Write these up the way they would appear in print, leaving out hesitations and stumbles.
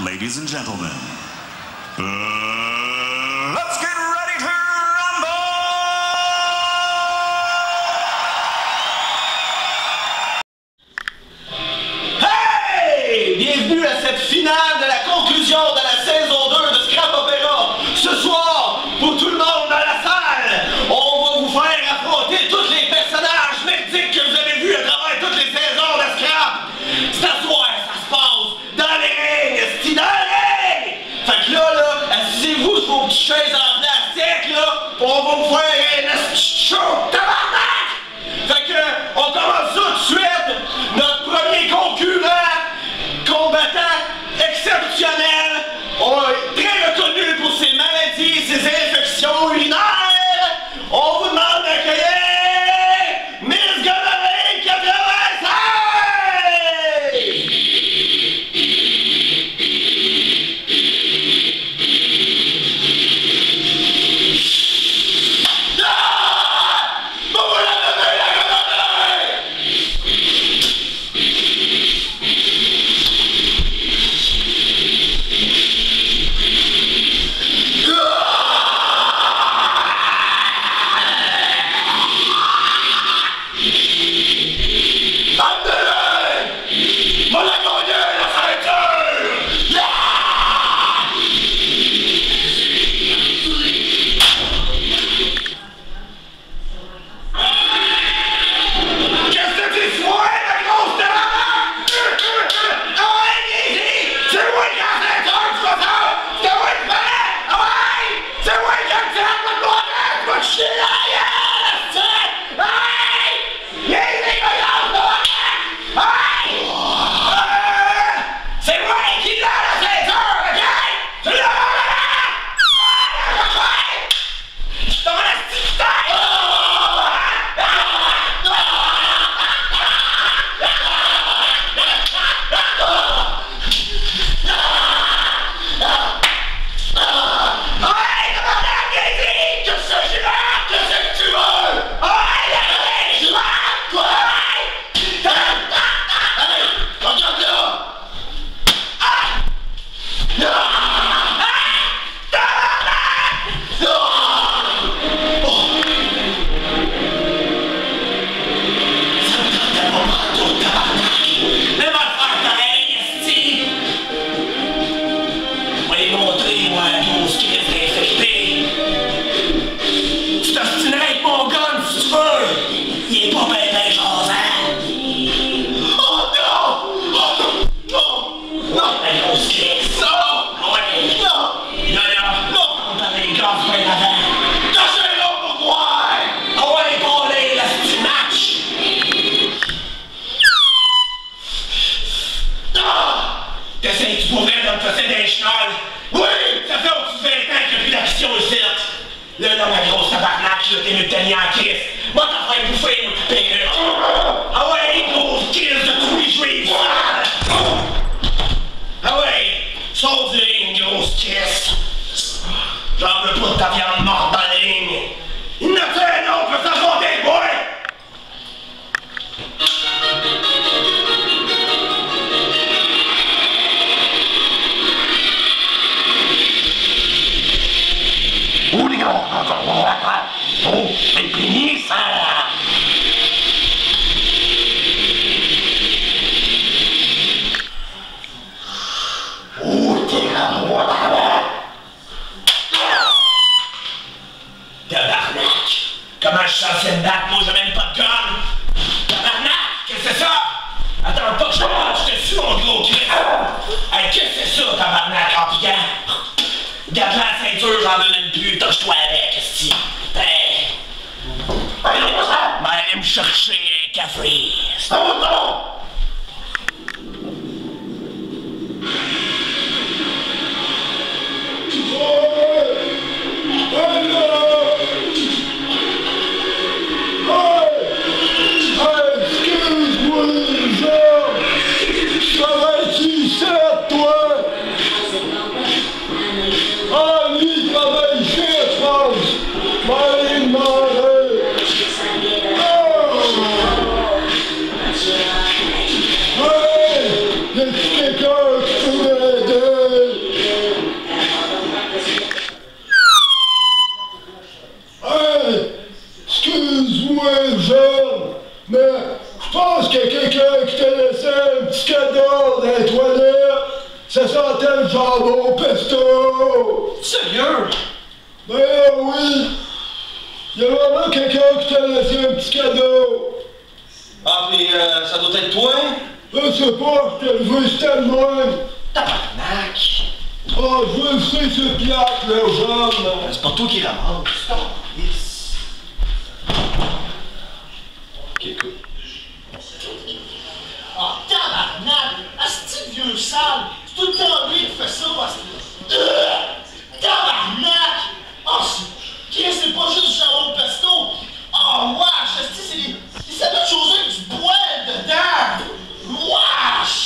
Ladies and gentlemen, let's get ready to rumble! Hey! Bienvenue à cette finale de la conclusion de la saison 2 de Scrap Opera. Ce soir, pour tout le monde dans la salle, on va vous faire affronter tous les personnages mythiques que vous avez vus à travers toutes les saisons de Scrap. Ce soir, ça se passe dans les rings, c'est dans les rings! Fait que là, assisez-vous sur vos petites chaises en plastique, là, on va vous faire un show tabarnak! Fait que, on commence ça tout de suite. Notre premier concurrent, combattant exceptionnel, très reconnu pour ses maladies, ses infections urinaires. On vous demande d'accueillir Miss Gonorrhée 96! Ça sentait le jambon pesto! Sérieux? Ben oui! Il y a vraiment quelqu'un qui t'a laissé un petit cadeau! Ah, puis ça doit être toi? Je sais pas, je te le veux, c'était le même! Tabarnak! Oh, je veux le sais, c'est plate, le jeune! C'est pas toi qui ramasse. Yes. Ok, cool. Oh, tabarnak! Asti de vieux sale! C'est tout le temps lui qui fait ça, parce que... Tabarnak! Oh, c'est pas juste du jambon pesto! Oh, wesh! Asti, c'est des sandwichs aux œufs avec du poêle dedans! Wesh!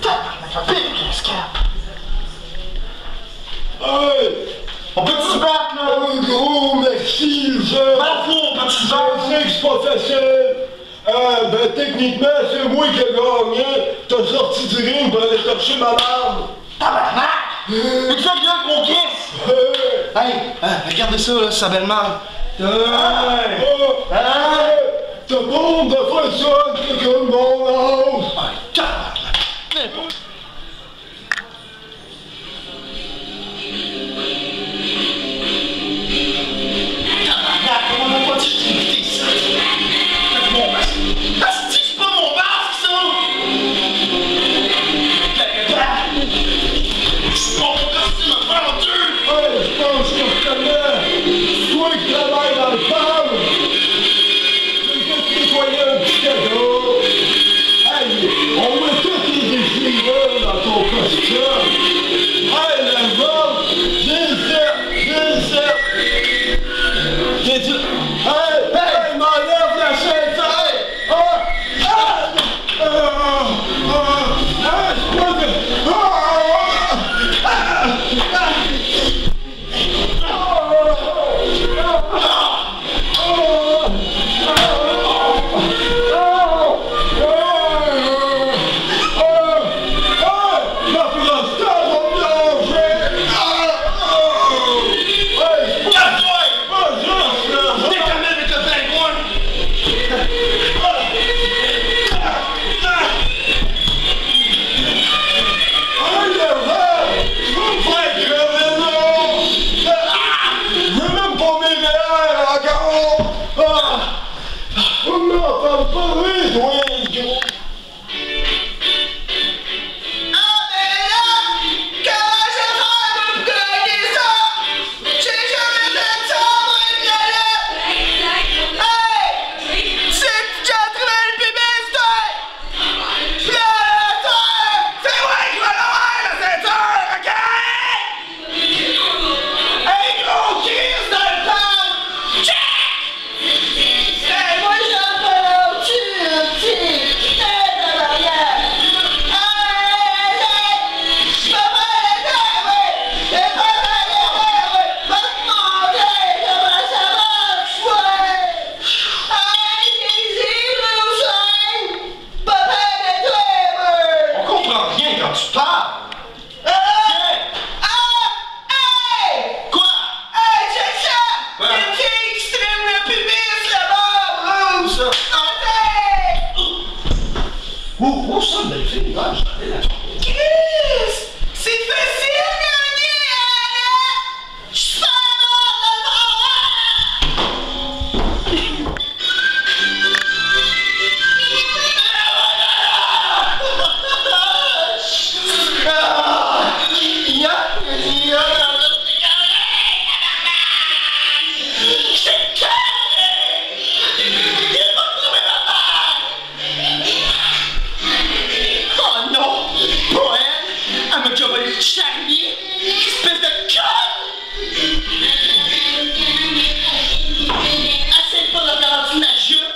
Tabarnak, un pire cascade! Hey! On peut-tu se battre, là? Un gros merci, le jeune! Bravo, on peut-tu se battre? Je sais que c'est pas facile! Ben techniquement, c'est moi qui ai gagné! T'as sorti du ring pour aller chercher ma larme! Tabarnak! Mais tu fais bien qu'on kiss! Hey, regardez ça, là, sa belle-mère. Hey! T'as bon de faire ça avec quelqu'un de mon âge! Hey, tabarnak! Tabarnak, comment on va pas dire que t'es invité ici? C'est mon masque! Asti, c'est pas mon masque, ça! C'est pas mon costume à faire en deux! Hey, je pense que je connais! Toi qui travailles dans le farm! Quelqu'un qui nettoyait un petit cadeau! Hey, on met tous les déchirures dans ton costume! Hey, le vol! J'ai le set! J'ai dit... Hey, m'enlève la chaîne! Hey! C'est pas de... Où ça, belle fille? Ah, j'allais la trouver. Chris! C'est facile, gagner, Anna! Je suis pas oh non! Pas elle! Elle m'a déjà volé le charnier! Espèce de conne! Essaye pas de regarder ma jupe!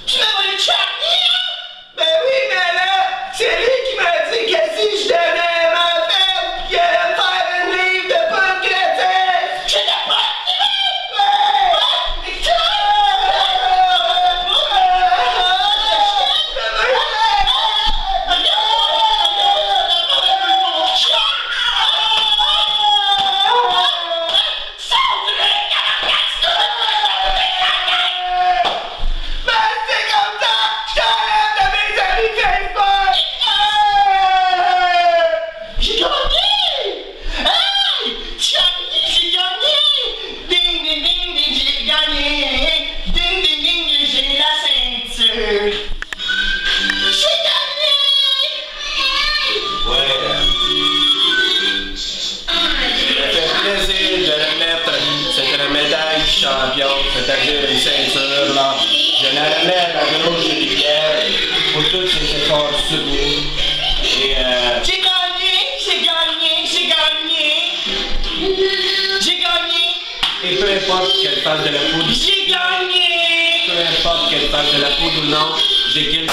Tu m'as volé le charnier? Ben oui, mais là, c'est lui qui m'a dit que si je donnais ma femme, il allait me faire une livre de pomme chrétienne! Je n'ai pas de livre! la mère, la grosse rivière, pour tous ces efforts soutenus. Et J'ai gagné! et peu importe qu'elle fasse de la poudre, J'ai gagné! peu importe qu'elle fasse de la poudre ou non, j'ai quelques...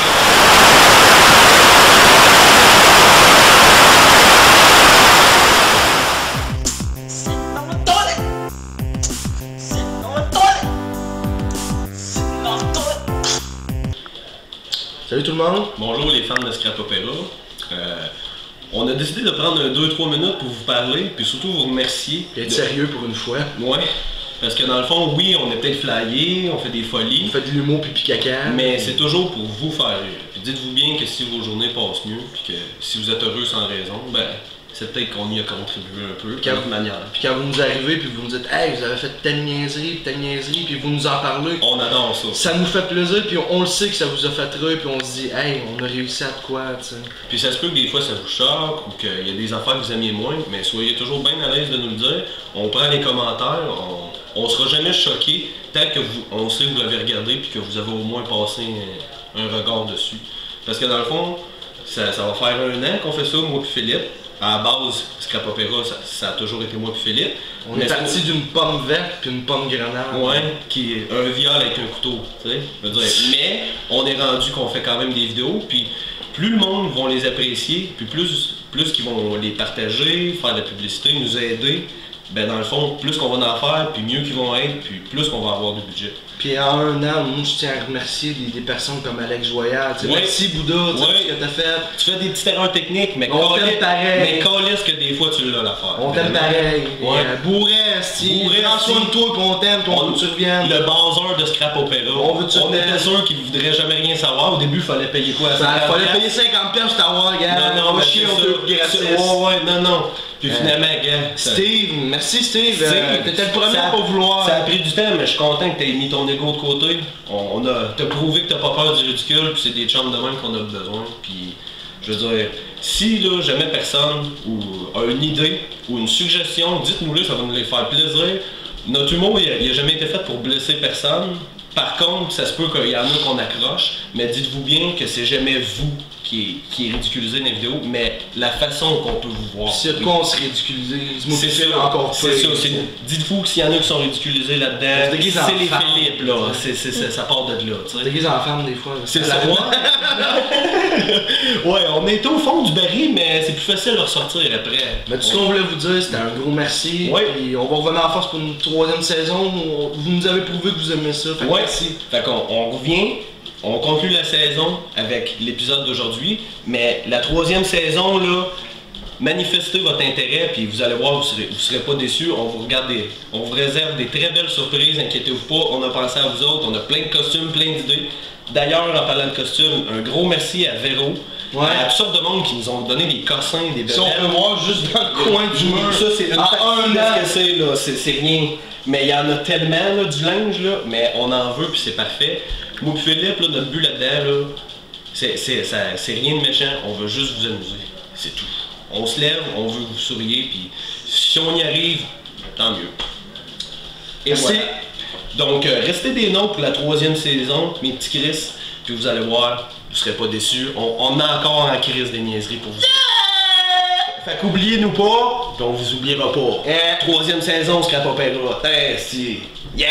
Salut tout le monde. Bonjour les fans de Scrap Opera. On a décidé de prendre 2-3 minutes pour vous parler, puis surtout vous remercier. Et être sérieux pour une fois. Ouais, parce que dans le fond, oui, on est peut-être flyés, on fait des folies, On fait de l'humour pipi caca. mais c'est toujours pour vous faire rire. Puis dites-vous bien que si vos journées passent mieux, puis que si vous êtes heureux sans raison, ben c'est peut-être qu'on y a contribué un peu, de toute manière. Puis quand vous nous arrivez puis vous nous dites hey, vous avez fait telle niaiserie, puis vous nous en parlez. On adore ça. Ça nous fait plaisir, puis on le sait que ça vous a fait rire, puis on se dit hey, on a réussi à de quoi, tu sais. Puis ça se peut que des fois ça vous choque, ou qu'il y a des affaires que vous aimiez moins, mais soyez toujours bien à l'aise de nous le dire. On prend les commentaires, on sera jamais choqué, tant que on sait que vous l'avez regardé, puis que vous avez au moins passé un regard dessus. Parce que dans le fond, ça va faire 1 an qu'on fait ça, moi et Philippe. À la base, Scrap Opera, ça a toujours été moi et Philippe. On est parti d'une pomme verte puis une pomme grenade. Ouais, qui est un viol avec un couteau, tu sais. Je veux dire, mais on est rendu qu'on fait quand même des vidéos, puis plus le monde va les apprécier, puis plus qu'ils vont les partager, faire de la publicité, nous aider, ben dans le fond, plus qu'on va en faire, puis mieux qu'ils vont être, puis plus qu'on va avoir du budget. Puis en 1 an, moi je tiens à remercier des personnes comme Alex Joyal, tu sais, Ouais. merci Bouddha, tu sais, Ouais. ce que t'as fait. Tu fais des petites erreurs techniques, mais On t'aime pareil. Mais calisse que des fois tu l'as l'affaire. On t'aime pareil. Ouais. Bourret, si. Bourret, Prends soin si. de toi, puis on t'aime, puis on veut que tu reviennes. Le baseur de Scrap Opera. On veut que tu était reviennes. sûr qu'il voudrait jamais rien savoir. Au début, il fallait payer quoi? Il fallait 50$? payer 50$ pour t'avoir, gars. Non, on mais va chier, c'est on ça. peut gratis. Ouais, non. Puis finalement, gars. Steve, merci Steve. Steve, T'étais le premier ça- à pas vouloir. Ça a pris du temps, mais je suis content que t'aies mis ton ego de côté. T'as prouvé que t'as pas peur du ridicule, puis c'est des chums de même qu'on a besoin. Puis, je veux dire, si là, jamais personne ou a une idée ou une suggestion, dites-nous-le, ça va nous les faire plaisir. Notre humour, il a jamais été fait pour blesser personne. Par contre, ça se peut qu'il y en a qu'on accroche, mais dites-vous bien que c'est jamais vous qui est ridiculisé dans les vidéos, mais la façon qu'on peut vous voir. Si de quoi on se ridiculise, C'est ça, encore c'est pire. ça. Dites-vous que s'il y en a qui sont ridiculisés On là-dedans, se déguise en c'est les femme. Philippe, là. Ça part de là, tu Je sais. déguise en femme des fois. C'est ça. Ouais, on est au fond du baril, mais c'est plus facile de ressortir après. Mais tout ce qu'on voulait vous dire, c'était un gros merci. Ouais. Puis on va revenir en force pour une 3e saison. Vous nous avez prouvé que vous aimez ça. Fait que Ouais, merci. fait qu'on revient, on conclut la saison avec l'épisode d'aujourd'hui, mais la 3e saison, là, manifestez votre intérêt, puis vous allez voir, vous serez pas déçus. On vous réserve des très belles surprises, inquiétez-vous pas, on a pensé à vous autres, on a plein de costumes, plein d'idées. D'ailleurs, en parlant de costumes, un gros merci à Véro, Ouais. à toutes sortes de monde qui nous ont donné des cossins, des Si on bébelles. peut voir juste dans le coin du mur. Ça, c'est une En partie un de an. ce que c'est, là. C'est rien. Mais il y en a tellement, là, du linge, là, mais on en veut, puis c'est parfait. Moi puis Philippe, là, notre but là-dedans, là, c'est rien de méchant, on veut juste vous amuser. C'est tout. On se lève, on veut que vous souriez, puis si on y arrive, tant mieux. Et Merci. voilà. Donc, restez des noms pour la 3e saison, mes petits Chris, puis vous allez voir, vous serez pas déçus. On a encore en crise des niaiseries pour vous. Fait qu'oubliez-nous pas, puis on vous oubliera pas. 3e saison, Scrap Opera. Si. Yeah!